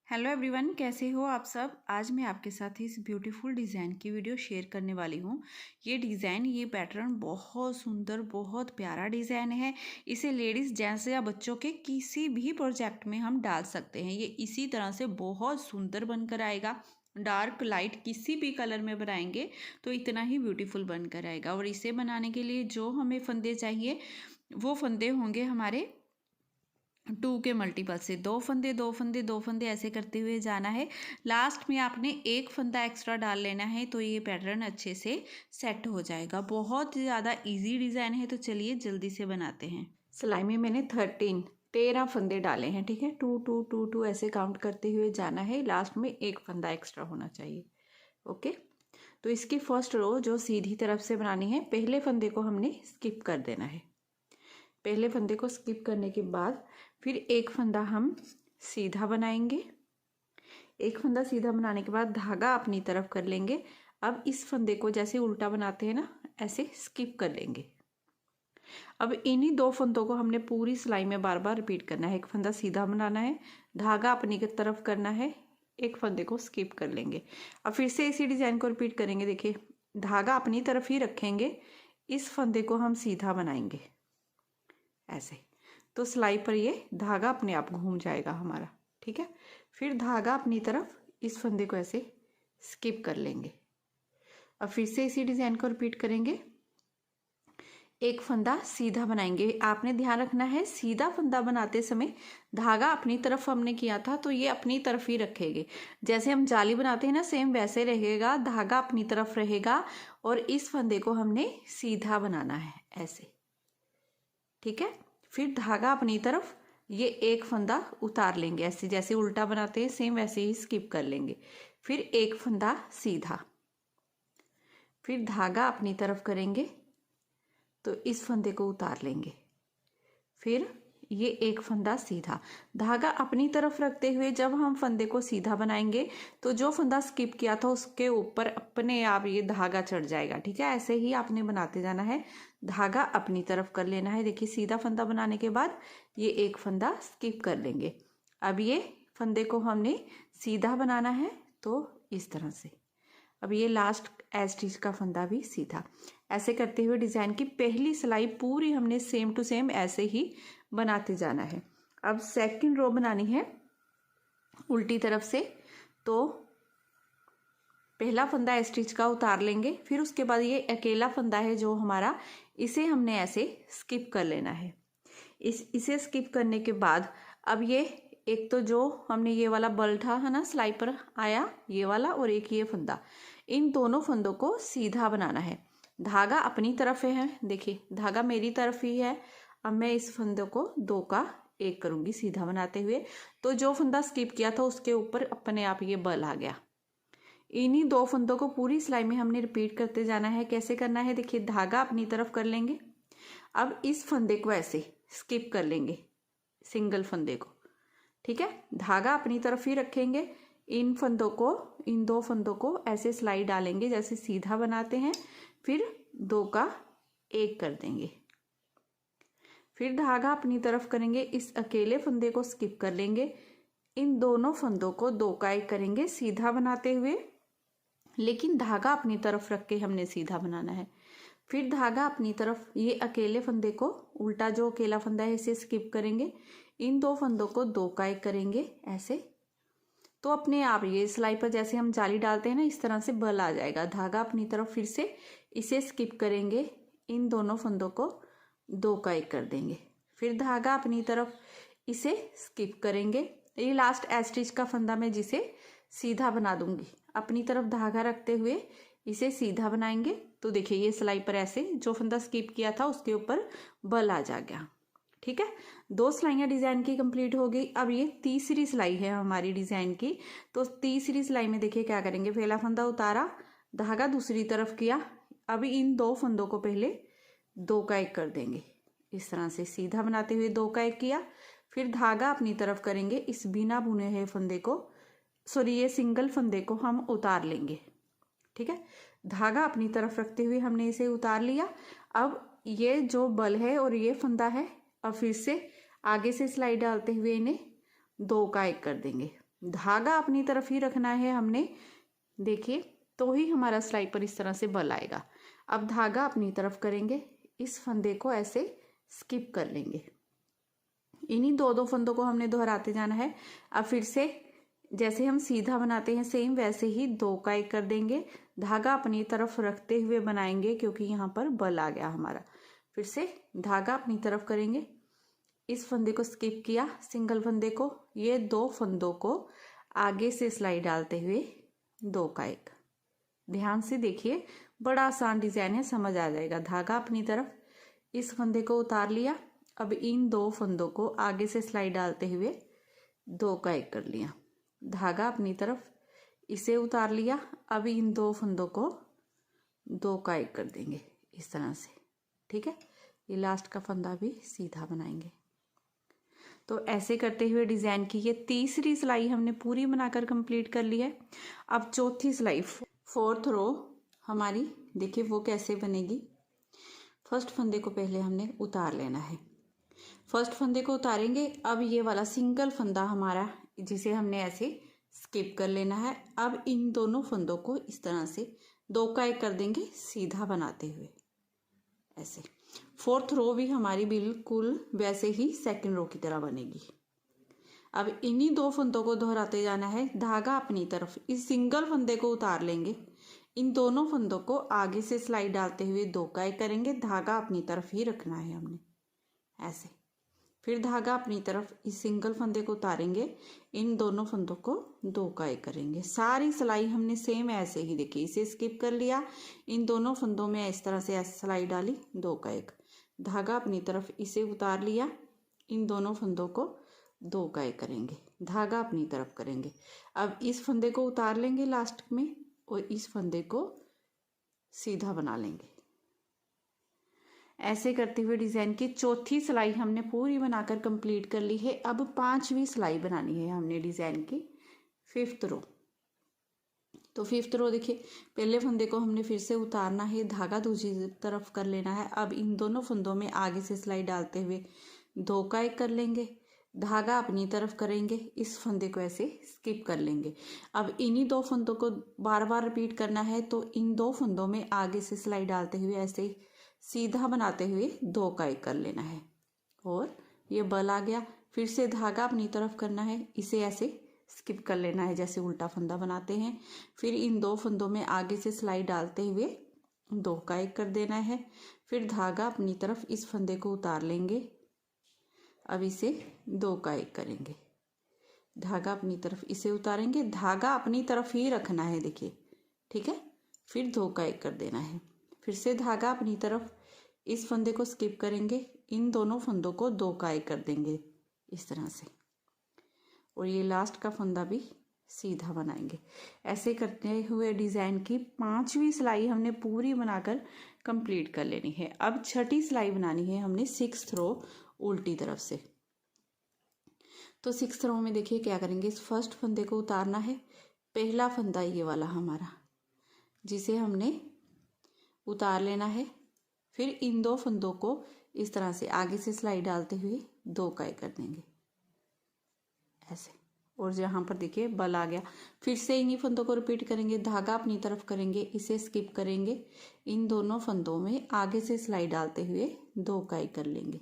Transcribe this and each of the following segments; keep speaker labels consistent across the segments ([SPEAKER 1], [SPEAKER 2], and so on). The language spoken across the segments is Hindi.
[SPEAKER 1] हेलो एवरीवन, कैसे हो आप सब। आज मैं आपके साथ इस ब्यूटीफुल डिज़ाइन की वीडियो शेयर करने वाली हूँ। ये पैटर्न बहुत सुंदर, बहुत प्यारा डिज़ाइन है। इसे लेडीज़, जेंट्स या बच्चों के किसी भी प्रोजेक्ट में हम डाल सकते हैं। ये इसी तरह से बहुत सुंदर बनकर आएगा। डार्क लाइट किसी भी कलर में बनाएंगे तो इतना ही ब्यूटीफुल बनकर आएगा। और इसे बनाने के लिए जो हमें फंदे चाहिए वो फंदे होंगे हमारे 2 के मल्टीपल से। दो फंदे दो फंदे दो फंदे ऐसे करते हुए जाना है। लास्ट में आपने एक फंदा एक्स्ट्रा डाल लेना है तो ये पैटर्न अच्छे से सेट हो जाएगा। बहुत ज़्यादा इजी डिज़ाइन है, तो चलिए जल्दी से बनाते हैं। सिलाई में मैंने 13 फंदे डाले हैं, ठीक है। 2 2 2 2 ऐसे काउंट करते हुए जाना है। लास्ट में एक फंदा एक्स्ट्रा होना चाहिए। ओके, तो इसकी फर्स्ट रो जो सीधी तरफ से बनानी है, पहले फंदे को हमने स्किप कर देना है। पहले फंदे को स्किप करने के बाद फिर एक फंदा हम सीधा बनाएंगे। एक फंदा सीधा बनाने के बाद धागा अपनी तरफ कर लेंगे। अब इस फंदे को जैसे उल्टा बनाते हैं ना, ऐसे स्किप कर लेंगे। अब इन्हीं दो फंदों को हमने पूरी सिलाई में बार बार रिपीट करना है। एक फंदा सीधा बनाना है, धागा अपनी तरफ करना है, एक फंदे को स्किप कर लेंगे। अब फिर से इसी डिजाइन को रिपीट करेंगे। देखिए, धागा अपनी तरफ ही रखेंगे, इस फंदे को हम सीधा बनाएंगे ऐसे, तो सिलाई पर ये धागा अपने आप घूम जाएगा हमारा, ठीक है। फिर धागा अपनी तरफ, इस फंदे को ऐसे स्किप कर लेंगे। अब फिर से इसी डिजाइन को रिपीट करेंगे। एक फंदा सीधा बनाएंगे। आपने ध्यान रखना है, सीधा फंदा बनाते समय धागा अपनी तरफ हमने किया था तो ये अपनी तरफ ही रखेंगे। जैसे हम जाली बनाते हैं ना, सेम वैसे रहेगा, धागा अपनी तरफ रहेगा और इस फंदे को हमने सीधा बनाना है ऐसे, ठीक है। फिर धागा अपनी तरफ, ये एक फंदा उतार लेंगे ऐसे, जैसे उल्टा बनाते हैं सेम वैसे ही स्किप कर लेंगे। फिर एक फंदा सीधा, फिर धागा अपनी तरफ करेंगे तो इस फंदे को उतार लेंगे। फिर ये एक फंदा सीधा, धागा अपनी तरफ रखते हुए जब हम फंदे को सीधा बनाएंगे तो जो फंदा स्किप किया था उसके ऊपर अपने आप ये धागा चढ़ जाएगा, ठीक है। ऐसे ही आपने बनाते जाना है, धागा अपनी तरफ कर लेना है। देखिए, सीधा फंदा बनाने के बाद ये एक फंदा स्किप कर लेंगे। अब ये फंदे को हमने सीधा बनाना है तो इस तरह से। अब ये लास्ट स्टिच का फंदा भी सीधा। ऐसे करते हुए डिजाइन की पहली सिलाई पूरी हमने सेम टू सेम ऐसे ही बनाते जाना है। अब सेकंड रो बनानी है उल्टी तरफ से, तो पहला फंदा स्टिच का उतार लेंगे। फिर उसके बाद ये अकेला फंदा है जो हमारा, इसे हमने ऐसे स्किप कर लेना है। इसे स्किप करने के बाद अब ये एक तो जो हमने ये वाला बल था है ना, सिलाई पर आया ये वाला, और एक ये फंदा, इन दोनों फंदों को सीधा बनाना है। धागा अपनी तरफ है, देखिए धागा मेरी तरफ ही है। अब मैं इस फंदे को 2 का 1 करूंगी सीधा बनाते हुए, तो जो फंदा स्किप किया था उसके ऊपर अपने आप ये बल आ गया। इन्हीं 2 फंदों को पूरी सिलाई में हमने रिपीट करते जाना है। कैसे करना है, देखिए धागा अपनी तरफ कर लेंगे। अब इस फंदे को ऐसे स्किप कर लेंगे, सिंगल फंदे को, ठीक है। धागा अपनी तरफ ही रखेंगे, इन फंदों को, इन 2 फंदों को ऐसे सिलाई डालेंगे जैसे सीधा बनाते हैं। फिर 2 का 1 कर देंगे। फिर धागा अपनी तरफ करेंगे, इस अकेले फंदे को स्किप कर लेंगे। इन दोनों फंदों को 2 का 1 करेंगे सीधा बनाते हुए, लेकिन धागा अपनी तरफ रख के हमने सीधा बनाना है। फिर धागा अपनी तरफ, ये अकेले फंदे को उल्टा, जो अकेला फंदा है इसे स्किप करेंगे। इन 2 फंदों को 2 का 1 करेंगे ऐसे, तो अपने आप ये सिलाई पर जैसे हम जाली डालते हैं ना, इस तरह से बल आ जाएगा। धागा अपनी तरफ, फिर से इसे स्किप करेंगे, इन दोनों फंदों को 2 का 1 कर देंगे। फिर धागा अपनी तरफ, इसे स्किप करेंगे। ये लास्ट स्टिच का फंदा मैं जिसे सीधा बना दूंगी, अपनी तरफ धागा रखते हुए इसे सीधा बनाएंगे। तो देखिए ये सिलाई पर ऐसे जो फंदा स्किप किया था उसके ऊपर बल आ जा गया, ठीक है। 2 सिलाइयाँ डिजाइन की कंप्लीट हो गई। अब ये तीसरी सिलाई है हमारी डिजाइन की। तो तीसरी सिलाई में देखिए क्या करेंगे, पहला फंदा उतारा, धागा दूसरी तरफ किया। अभी इन 2 फंदों को पहले 2 का 1 कर देंगे, इस तरह से सीधा बनाते हुए 2 का 1 किया। फिर धागा अपनी तरफ करेंगे, इस बिना बुने हुए फंदे को, सॉरी ये सिंगल फंदे को हम उतार लेंगे, ठीक है। धागा अपनी तरफ रखते हुए हमने इसे उतार लिया। अब ये जो बल है और ये फंदा है, अब फिर से आगे से सिलाई डालते हुए इन्हें 2 का 1 कर देंगे। धागा अपनी तरफ ही रखना है हमने, देखिए, तो ही हमारा सिलाई पर इस तरह से बल आएगा। अब धागा अपनी तरफ करेंगे, इस फंदे को ऐसे स्किप कर लेंगे। इन्हीं दो दो फंदों को हमने दोहराते जाना है। अब फिर से जैसे हम सीधा बनाते हैं सेम वैसे ही 2 का 1 कर देंगे, धागा अपनी तरफ रखते हुए बनाएंगे क्योंकि यहाँ पर बल आ गया हमारा। फिर से धागा अपनी तरफ करेंगे, इस फंदे को स्किप किया, सिंगल फंदे को, ये 2 फंदों को आगे से सिलाई डालते हुए 2 का 1। ध्यान से देखिए, बड़ा आसान डिजाइन है, समझ आ जाएगा। धागा अपनी तरफ, इस फंदे को उतार लिया, अब इन 2 फंदों को आगे से सिलाई डालते हुए 2 का 1 कर लिया, धागा अपनी तरफ, इसे उतार लिया, अब इन 2 फंदों को 2 का 1 कर देंगे इस तरह से। ठीक है, ये लास्ट का फंदा भी सीधा बनाएंगे। तो ऐसे करते हुए डिजाइन की ये तीसरी सिलाई हमने पूरी बनाकर कंप्लीट कर ली है। अब चौथी सिलाई, 4th रो हमारी, देखिए वो कैसे बनेगी। फर्स्ट फंदे को पहले हमने उतार लेना है, फर्स्ट फंदे को उतारेंगे। अब ये वाला सिंगल फंदा हमारा, जिसे हमने ऐसे स्किप कर लेना है। अब इन दोनों फंदों को इस तरह से 2 का 1 कर देंगे सीधा बनाते हुए ऐसे। 4th रो भी हमारी बिल्कुल वैसे ही 2nd रो की तरह बनेगी। अब इन्हीं 2 फंदों को दोहराते जाना है, धागा अपनी तरफ, इस सिंगल फंदे को उतार लेंगे, इन दोनों फंदों को आगे से सिलाई डालते हुए 2 का 1 करेंगे, धागा अपनी तरफ ही रखना है हमने ऐसे। फिर धागा अपनी तरफ, इस सिंगल फंदे को उतारेंगे, इन दोनों फंदों को 2 का 1 करेंगे। सारी सिलाई हमने सेम ऐसे ही, देखिए इसे स्किप कर लिया, इन दोनों फंदों में इस तरह से ऐसे सिलाई डाली, 2 का 1, धागा अपनी तरफ, इसे उतार लिया, इन दोनों फंदों को 2 का 1 करेंगे, धागा अपनी तरफ करेंगे। अब इस फंदे को उतार लेंगे लास्ट में और इस फंदे को सीधा बना लेंगे। ऐसे करते हुए डिजाइन की चौथी सिलाई हमने पूरी बनाकर कंप्लीट कर ली है। अब 5वीं सिलाई बनानी है हमने डिजाइन की 5th रो। तो 5th रो देखिए, पहले फंदे को हमने फिर से उतारना है, धागा दूसरी तरफ कर लेना है। अब इन दोनों फंदों में आगे से सिलाई डालते हुए 2 का 1 कर लेंगे, धागा अपनी तरफ करेंगे, इस फंदे को ऐसे स्किप कर लेंगे। अब इन्हीं 2 फंदों को बार बार रिपीट करना है, तो इन 2 फंदों में आगे से सिलाई डालते हुए ऐसे सीधा बनाते हुए 2 का 1 कर लेना है और ये बल आ गया। फिर से धागा अपनी तरफ करना है, इसे ऐसे स्किप कर लेना है जैसे उल्टा फंदा बनाते हैं। फिर इन 2 फंदों में आगे से सिलाई डालते हुए 2 का 1 कर देना है। फिर धागा अपनी तरफ, इस फंदे को उतार लेंगे, अब इसे 2 का 1 करेंगे, धागा अपनी तरफ, इसे उतारेंगे, धागा अपनी तरफ ही रखना है देखिए। ठीक है, फिर 2 का 1 कर देना है। फिर से धागा अपनी तरफ, इस फंदे को स्किप करेंगे, इन दोनों फंदों को 2 का 1 कर देंगे इस तरह से और ये लास्ट का फंदा भी सीधा बनाएंगे। ऐसे करते हुए डिजाइन की 5वीं सिलाई हमने पूरी बनाकर कंप्लीट कर लेनी है। अब 6ठी सिलाई बनानी है हमने 6th रो उल्टी तरफ से। तो 6th रो में देखिए क्या करेंगे, इस फर्स्ट फंदे को उतारना है, पहला फंदा ये वाला हमारा, जिसे हमने उतार लेना है। फिर इन 2 फंदों को इस तरह से आगे से सिलाई डालते हुए 2 का 1 कर देंगे ऐसे और जहाँ पर देखिए बल आ गया। फिर से इन्हीं फंदों को रिपीट करेंगे, धागा अपनी तरफ करेंगे, इसे स्किप करेंगे, इन दोनों फंदों में आगे से सिलाई डालते हुए 2 का 1 कर लेंगे,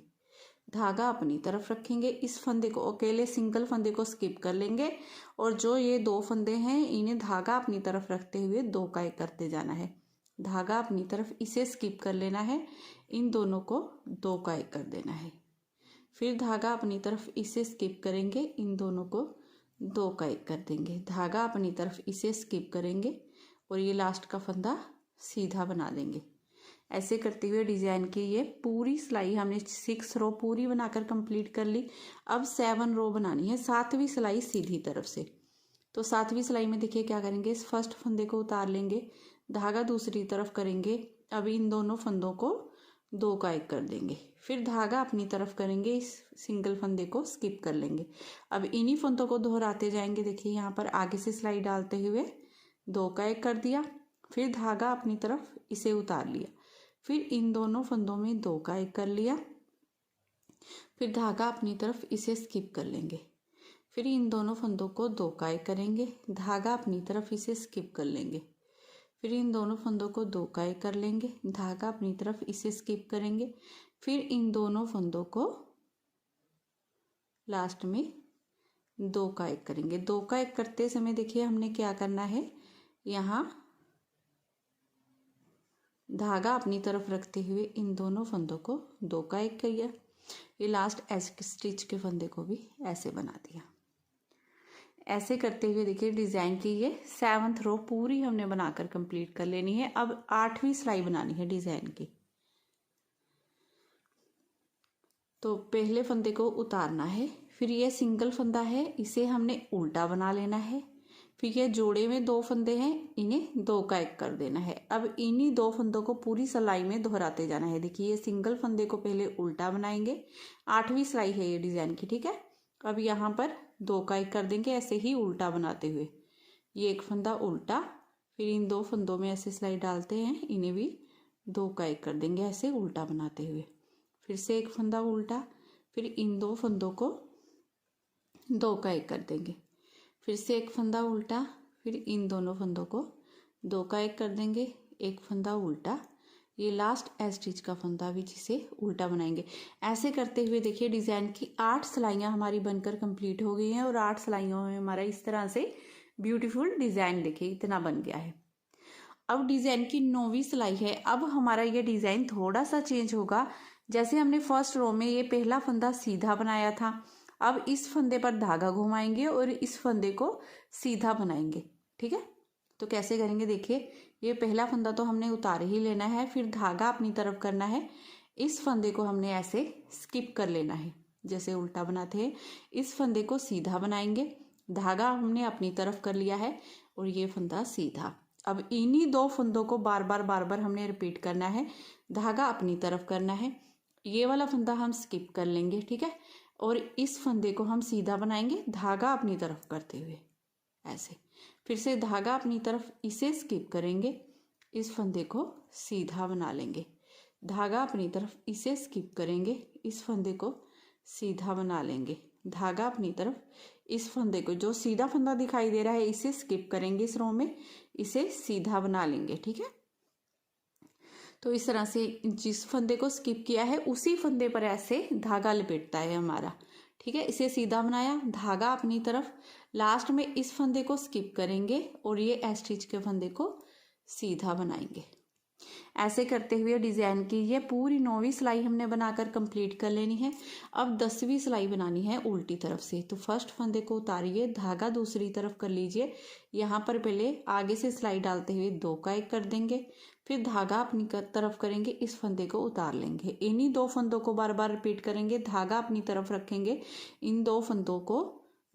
[SPEAKER 1] धागा अपनी तरफ रखेंगे, इस फंदे को, अकेले सिंगल फंदे को स्किप कर लेंगे और जो ये 2 फंदे हैं इन्हें धागा अपनी तरफ रखते हुए 2 का 1 करते जाना है, धागा अपनी तरफ, इसे स्किप कर लेना है, इन दोनों को 2 का 1 कर देना है। फिर धागा अपनी तरफ, इसे स्किप करेंगे, इन दोनों को 2 का 1 कर देंगे, धागा अपनी तरफ, इसे स्किप करेंगे और ये लास्ट का फंदा सीधा बना देंगे। ऐसे करते हुए डिजाइन की ये पूरी सिलाई हमने 6 रो पूरी बनाकर कंप्लीट कर ली। अब 7 रो बनानी है, 7वीं सिलाई सीधी तरफ से। तो 7वीं सिलाई में देखिए क्या करेंगे, इस फर्स्ट फंदे को उतार लेंगे, धागा दूसरी तरफ करेंगे, अब इन दोनों फंदों को 2 का 1 कर देंगे, फिर धागा अपनी तरफ करेंगे, इस सिंगल फंदे को स्किप कर लेंगे। अब इन्हीं फंदों को दोहराते जाएंगे, देखिए यहाँ पर आगे से सिलाई डालते हुए 2 का 1 कर दिया, फिर धागा अपनी तरफ, इसे उतार लिया, फिर इन दोनों फंदों में 2 का 1 कर लिया, फिर धागा अपनी तरफ, इसे स्किप कर लेंगे, फिर इन दोनों फंदों को 2 का 1 करेंगे, धागा अपनी तरफ इसे स्किप कर लेंगे। फिर इन दोनों फंदों को 2 का 1 कर लेंगे, धागा अपनी तरफ इसे स्किप करेंगे। फिर इन दोनों फंदों को लास्ट में 2 का 1 करेंगे। 2 का 1 करते समय देखिए हमने क्या करना है, यहाँ धागा अपनी तरफ रखते हुए इन दोनों फंदों को 2 का 1 किया। ये लास्ट स्टिच के फंदे को भी ऐसे बना दिया। ऐसे करते हुए देखिए डिज़ाइन की ये 7th रो पूरी हमने बनाकर कंप्लीट कर लेनी है। अब 8वीं सिलाई बनानी है डिज़ाइन की। तो पहले फंदे को उतारना है, फिर ये सिंगल फंदा है, इसे हमने उल्टा बना लेना है। फिर ये जोड़े में 2 फंदे हैं, इन्हें 2 का 1 कर देना है। अब इन्हीं 2 फंदों को पूरी सिलाई में दोहराते जाना है। देखिए ये सिंगल फंदे को पहले उल्टा बनाएंगे, 8वीं सिलाई है ये डिज़ाइन की, ठीक है। अब यहाँ पर 2 का 1 कर देंगे ऐसे ही उल्टा बनाते हुए। ये एक फंदा उल्टा, फिर इन 2 फंदों में ऐसे सिलाई डालते हैं, इन्हें भी 2 का 1 कर देंगे ऐसे उल्टा बनाते हुए। फिर से एक फंदा उल्टा, फिर इन 2 फंदों को 2 का 1 कर देंगे। फिर से एक फंदा उल्टा, फिर इन दोनों फंदों को 2 का 1 कर देंगे, एक फंदा उल्टा, ये लास्ट स्टिच का फंदा भी जिसे उल्टा बनाएंगे। ऐसे करते हुए देखिए डिज़ाइन की 8 सिलाइयाँ हमारी बनकर कंप्लीट हो गई हैं और 8 सिलाइयों में हमारा इस तरह से ब्यूटीफुल डिज़ाइन देखिए इतना बन गया है। अब डिज़ाइन की 9वीं सिलाई है। अब हमारा ये डिज़ाइन थोड़ा सा चेंज होगा। जैसे हमने फर्स्ट रो में ये पहला फंदा सीधा बनाया था, अब इस फंदे पर धागा घुमाएंगे और इस फंदे को सीधा बनाएंगे, ठीक है। तो कैसे करेंगे देखिए, ये पहला फंदा तो हमने उतार ही लेना है, फिर धागा अपनी तरफ करना है, इस फंदे को हमने ऐसे स्किप कर लेना है जैसे उल्टा बनाते हैं। इस फंदे को सीधा बनाएंगे, धागा हमने अपनी तरफ कर लिया है और ये फंदा सीधा। अब इन्हीं 2 फंदों को बार बार हमने रिपीट करना है, धागा अपनी तरफ करना है, ये वाला फंदा हम स्किप कर लेंगे, ठीक है, और इस फंदे को हम सीधा बनाएंगे धागा अपनी तरफ करते हुए ऐसे। फिर से धागा अपनी तरफ इसे स्किप करेंगे, इस फंदे को सीधा बना लेंगे, धागा अपनी तरफ इसे स्किप करेंगे, इस फंदे को सीधा बना लेंगे, धागा अपनी तरफ इस फंदे को जो सीधा फंदा दिखाई दे रहा है इसे स्किप करेंगे, इस रो में इसे सीधा बना लेंगे, ठीक है। तो इस तरह से जिस फंदे को स्किप किया है उसी फंदे पर ऐसे धागा लपेटता है हमारा, ठीक है। इसे सीधा बनाया, धागा अपनी तरफ, लास्ट में इस फंदे को स्किप करेंगे और ये स्टिच के फंदे को सीधा बनाएंगे। ऐसे करते हुए डिज़ाइन की ये पूरी 9वीं सिलाई हमने बनाकर कंप्लीट कर लेनी है। अब 10वीं सिलाई बनानी है उल्टी तरफ से। तो फर्स्ट फंदे को उतारिए, धागा दूसरी तरफ कर लीजिए, यहाँ पर पहले आगे से सिलाई डालते हुए 2 का 1 कर देंगे, फिर धागा अपनी तरफ करेंगे, इस फंदे को उतार लेंगे। इन्हीं 2 फंदों को बार बार रिपीट करेंगे, धागा अपनी तरफ रखेंगे, इन 2 फंदों को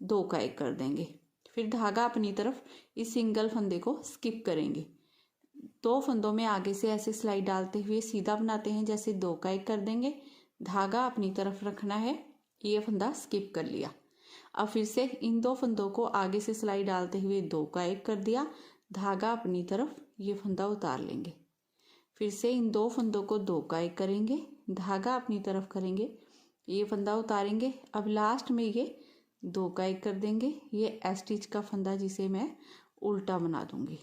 [SPEAKER 1] 2 का 1 कर देंगे, फिर धागा अपनी तरफ इस सिंगल फंदे को स्किप करेंगे, 2 फंदों में आगे से ऐसे सिलाई डालते हुए सीधा बनाते हैं जैसे 2 का 1 कर देंगे, धागा अपनी तरफ रखना है, ये फंदा स्किप कर लिया। अब फिर से इन 2 फंदों को आगे से सिलाई डालते हुए 2 का 1 कर दिया, धागा अपनी तरफ, ये फंदा उतार लेंगे। फिर से इन 2 फंदों को 2 का 1 करेंगे, धागा अपनी तरफ करेंगे, ये फंदा उतारेंगे। अब लास्ट में ये 2 का 1 कर देंगे, ये स्टिच का फंदा जिसे मैं उल्टा बना दूंगी।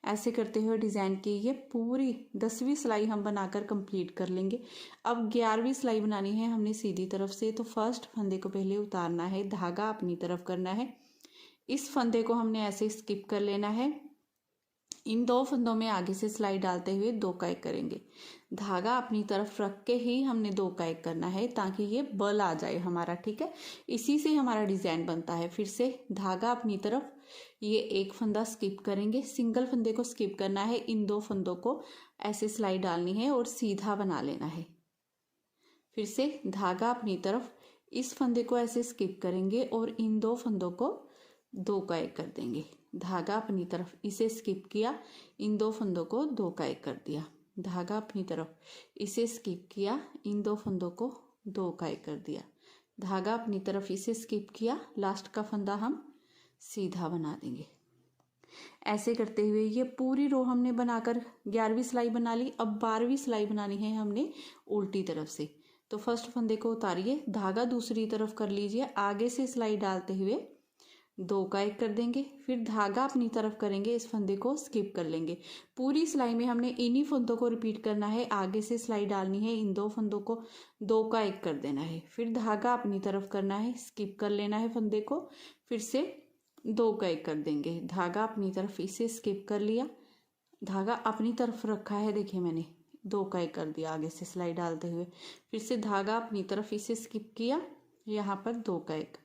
[SPEAKER 1] ऐसे करते हुए डिज़ाइन की ये पूरी 10वीं सिलाई हम बनाकर कंप्लीट कर लेंगे। अब 11वीं सिलाई बनानी है हमने सीधी तरफ से। तो फर्स्ट फंदे को पहले उतारना है, धागा अपनी तरफ करना है, इस फंदे को हमने ऐसे स्किप कर लेना है, इन 2 फंदों में आगे से सिलाई डालते हुए 2 का 1 करेंगे, धागा अपनी तरफ रख के ही हमने 2 का 1 करना है ताकि ये बल आ जाए हमारा, ठीक है। इसी से हमारा डिज़ाइन बनता है। फिर से धागा अपनी तरफ, ये एक फंदा स्किप करेंगे, सिंगल फंदे को स्किप करना है, इन 2 फंदों को ऐसे सिलाई डालनी है और सीधा बना लेना है। फिर से धागा अपनी तरफ, इस फंदे को ऐसे स्किप करेंगे और इन 2 फंदों को 2 का 1 कर देंगे, धागा अपनी तरफ, इसे स्किप किया, इन 2 फंदों को 2 का 1 कर दिया, धागा अपनी तरफ, इसे स्किप किया, इन 2 फंदों को 2 का 1 कर दिया, धागा अपनी तरफ, इसे स्किप किया, लास्ट का फंदा हम सीधा बना देंगे। ऐसे करते हुए ये पूरी रो हमने बनाकर 11वीं सिलाई बना ली। अब 12वीं सिलाई बनानी है हमने उल्टी तरफ से। तो फर्स्ट फंदे को उतारिए, धागा दूसरी तरफ कर लीजिए, आगे से सिलाई डालते हुए 2 का 1 कर देंगे, फिर धागा अपनी तरफ करेंगे, इस फंदे को स्किप कर लेंगे। पूरी सिलाई में हमने इन्हीं फंदों को रिपीट करना है, आगे से सिलाई डालनी है, इन 2 फंदों को 2 का 1 कर देना है, फिर धागा अपनी तरफ करना है, स्किप कर लेना है फंदे को, फिर से 2 का 1 कर देंगे, धागा अपनी तरफ, इसे स्किप कर लिया, धागा अपनी तरफ रखा है, देखिए मैंने 2 का 1 कर दिया आगे से सिलाई डालते हुए, फिर से धागा अपनी तरफ, इसे स्किप किया, यहाँ पर 2 का 1,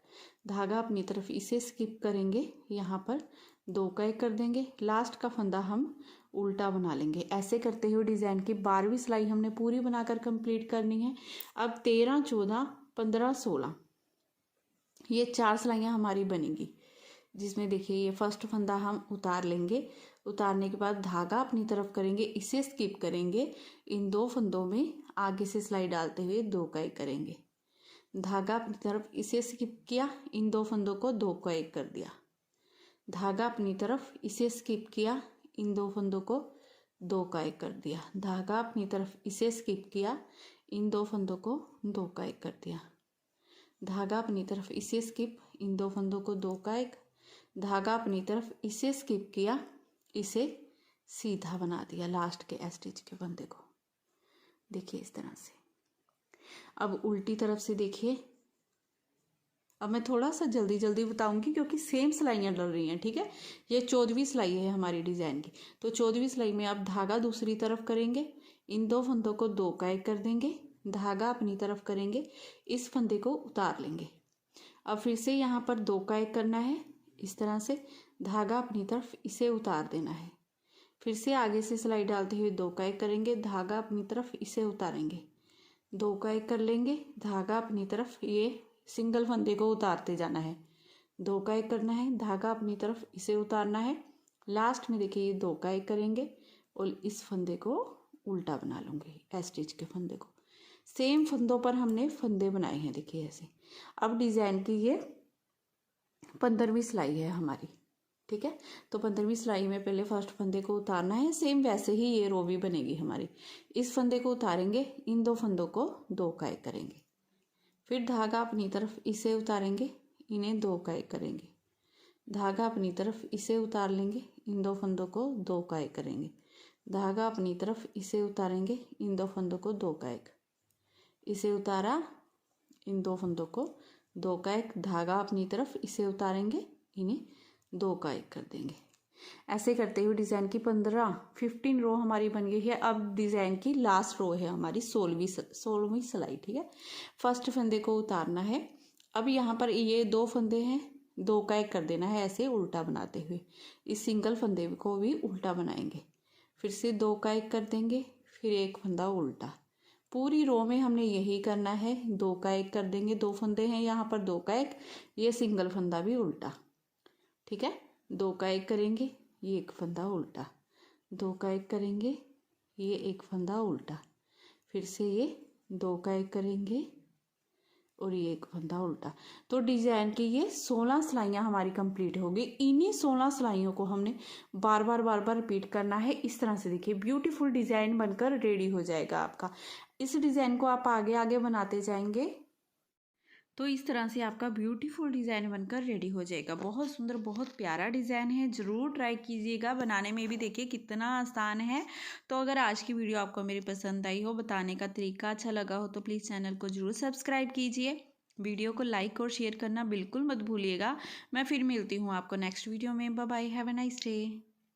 [SPEAKER 1] धागा अपनी तरफ, इसे स्किप करेंगे, यहाँ पर 2 का 1 कर देंगे, लास्ट का फंदा हम उल्टा बना लेंगे। ऐसे करते हुए डिज़ाइन की 12वीं सिलाई हमने पूरी बनाकर कंप्लीट करनी है। अब 13, 14, 15, 16 ये 4 सिलाइयाँ हमारी बनेंगी, जिसमें देखिए ये फर्स्ट फंदा हम उतार लेंगे, उतारने के बाद धागा अपनी तरफ करेंगे, इसे स्किप करेंगे, इन 2 फंदों में आगे से सिलाई डालते हुए 2 का 1 करेंगे, धागा अपनी तरफ, इसे स्किप किया, इन 2 फंदों को 2 का 1 कर दिया, धागा अपनी तरफ, इसे स्किप किया, इन 2 फंदों को 2 का 1 कर दिया, धागा अपनी तरफ, इसे स्किप किया, इन 2 फंदों को 2 का 1 कर दिया, धागा अपनी तरफ, इसे स्किप, इन 2 फंदों को 2 का 1, धागा अपनी तरफ, इसे स्किप किया, इसे सीधा बना दिया लास्ट के स्टिच के फंदे को, देखिए इस तरह से। अब उल्टी तरफ से देखिए, अब मैं थोड़ा सा जल्दी जल्दी बताऊंगी क्योंकि सेम सिलाइयाँ डल रही हैं, ठीक है। ये 14वीं सिलाई है हमारी डिज़ाइन की, तो 14वीं सिलाई में आप धागा दूसरी तरफ करेंगे, इन 2 फंदों को 2 का 1 कर देंगे, धागा अपनी तरफ करेंगे, इस फंदे को उतार लेंगे। अब फिर से यहाँ पर 2 का 1 करना है, इस तरह से धागा अपनी तरफ, इसे उतार देना है, फिर से आगे से सिलाई डालते हुए 2 का 1 करेंगे, धागा अपनी तरफ, इसे उतारेंगे, 2 का 1 कर लेंगे, धागा अपनी तरफ, ये सिंगल फंदे को उतारते जाना है, 2 का 1 करना है, धागा अपनी तरफ, इसे उतारना है, लास्ट में देखिए ये 2 का 1 करेंगे और इस फंदे को उल्टा बना लूँगी, स्टिच के फंदे को। सेम फंदों पर हमने फंदे बनाए हैं, देखिए ऐसे। अब डिज़ाइन की ये 15वीं सिलाई है हमारी, ठीक है। तो 15वीं सिलाई में पहले फर्स्ट फंदे को उतारना है, सेम वैसे ही ये रो भी बनेगी हमारी। इस फंदे को उतारेंगे, इन 2 फंदों को 2 का 1 करेंगे, फिर धागा अपनी तरफ, इसे उतारेंगे, इन्हें 2 का 1 करेंगे, धागा अपनी तरफ, इसे उतार लेंगे, इन 2 फंदों को 2 का 1 करेंगे, धागा अपनी तरफ, इसे उतारेंगे, इन 2 फंदों को 2 का 1, इसे उतारा, इन 2 फंदों को 2 का 1, धागा अपनी तरफ, इसे उतारेंगे, इन्हें 2 का 1 कर देंगे। ऐसे करते हुए डिज़ाइन की 15 रो हमारी बन गई है। अब डिज़ाइन की लास्ट रो है हमारी 16वीं सिलाई, ठीक है। फर्स्ट फंदे को उतारना है। अब यहाँ पर ये 2 फंदे हैं, 2 का 1 कर देना है, ऐसे उल्टा बनाते हुए इस सिंगल फंदे को भी उल्टा बनाएंगे, फिर से 2 का 1 कर देंगे, फिर एक फंदा उल्टा। पूरी रो में हमने यही करना है, 2 का 1 कर देंगे, 2 फंदे हैं यहाँ पर, 2 का 1, ये सिंगल फंदा भी उल्टा, ठीक है। 2 का 1 करेंगे, ये एक फंदा उल्टा, 2 का 1 करेंगे, ये एक फंदा उल्टा, फिर से ये 2 का 1 करेंगे और ये एक फंदा उल्टा। तो डिज़ाइन की ये 16 सिलाइयाँ हमारी कंप्लीट हो गई। इन्हीं 16 सिलाइयों को हमने बार बार रिपीट करना है। इस तरह से देखिए ब्यूटीफुल डिज़ाइन बनकर रेडी हो जाएगा आपका। इस डिज़ाइन को आप आगे आगे बनाते जाएंगे तो इस तरह से आपका ब्यूटीफुल डिज़ाइन बनकर रेडी हो जाएगा। बहुत सुंदर, बहुत प्यारा डिज़ाइन है, ज़रूर ट्राई कीजिएगा। बनाने में भी देखिए कितना आसान है। तो अगर आज की वीडियो आपको मेरी पसंद आई हो, बताने का तरीका अच्छा लगा हो, तो प्लीज़ चैनल को ज़रूर सब्सक्राइब कीजिए। वीडियो को लाइक और शेयर करना बिल्कुल मत भूलिएगा। मैं फिर मिलती हूँ आपको नेक्स्ट वीडियो में। Bye bye, have a nice day.